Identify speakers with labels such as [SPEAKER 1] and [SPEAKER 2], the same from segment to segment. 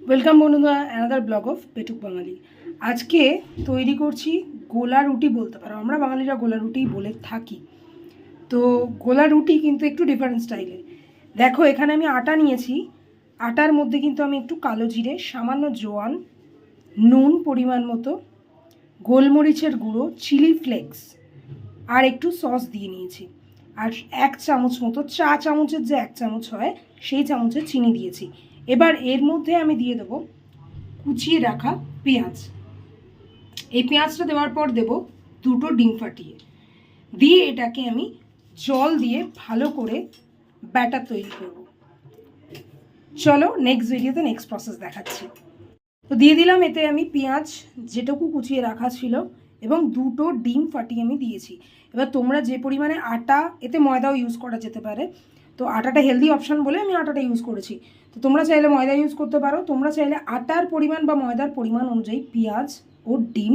[SPEAKER 1] Welcome বন্ধুরা, another blog of পেটুক বাঙালি। আজকে তৈরি করছি গোলা রুটি বলতে পারো, আমরা বাঙালিরা গোলা রুটিই বলে থাকি। তো গোলা রুটি কিন্তু একটু ডিফারেন্ট স্টাইলে। দেখো, এখানে আমি আটা নিয়েছি। আটার মধ্যে কিন্তু আমি একটু কালো জিরে, সামান্য জোয়ান, নুন পরিমাণ মতো, গোলমরিচের গুঁড়ো, চিলি ফ্লেক্স আর একটু সস দিয়ে নিয়েছি। আর 1 চামচ মতো, চা চামচের যে 1 চামচ হয় সেই চামচের চিনি দিয়েছি। এবার এর মধ্যে আমি দিয়ে দেবো কুচিয়ে রাখা পেঁয়াজ। এই পেঁয়াজটা দেওয়ার পর দেব 2টো ডিম ফাটিয়ে, দিয়ে এটাকে আমি জল দিয়ে ভালো করে ব্যাটার তৈরি করব। চলো নেক্সট ভিডিওতে নেক্সট প্রসেস দেখাচ্ছি। তো দিয়ে দিলাম এতে আমি পেঁয়াজ যেটুকু কুচিয়ে রাখা ছিল এবং 2টো ডিম ফাটিয়ে আমি দিয়েছি। এবার তোমরা যে পরিমাণে আটা, এতে ময়দাও ইউজ করা যেতে পারে, তো আটাটা হেলদি অপশান বলে আমি আটাটা ইউজ করেছি। তো তোমরা চাইলে ময়দা ইউজ করতে পারো। তোমরা চাইলে আটার পরিমাণ বা ময়দার পরিমাণ অনুযায়ী পেঁয়াজ ও ডিম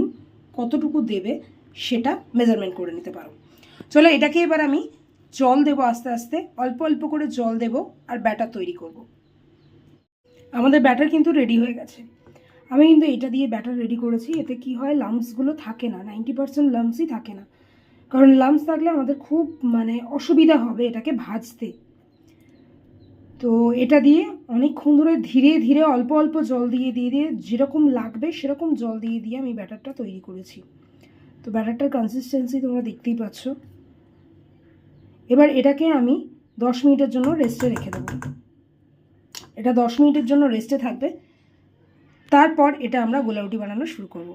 [SPEAKER 1] কতটুকু দেবে সেটা মেজারমেন্ট করে নিতে পারো। চলো এটাকে এবার আমি জল দেবো, আস্তে আস্তে অল্প অল্প করে জল দেবো আর ব্যাটার তৈরি করব। আমাদের ব্যাটার কিন্তু রেডি হয়ে গেছে। আমি কিন্তু এটা দিয়ে ব্যাটার রেডি করেছি। এতে কি হয়, লাম্পসগুলো থাকে না, 90% লাম্পসই থাকে না। কারণ লাম্পস থাকলে আমাদের খুব অসুবিধা হবে এটাকে ভাজতে। তো এটা দিয়ে অনেকক্ষণ ধরে ধীরে ধীরে অল্প অল্প জল দিয়ে দিয়ে দিয়ে যেরকম লাগবে সেরকম জল দিয়ে দিয়ে আমি ব্যাটারটা তৈরি করেছি। তো ব্যাটারটার কনসিস্টেন্সি তোমরা দেখতেই পাচ্ছ। এবার এটাকে আমি 10 মিনিটের জন্য রেস্টে রেখে দেবো। এটা 10 মিনিটের জন্য রেস্টে থাকবে। তারপর এটা আমরা গোলা রুটি বানানো শুরু করব।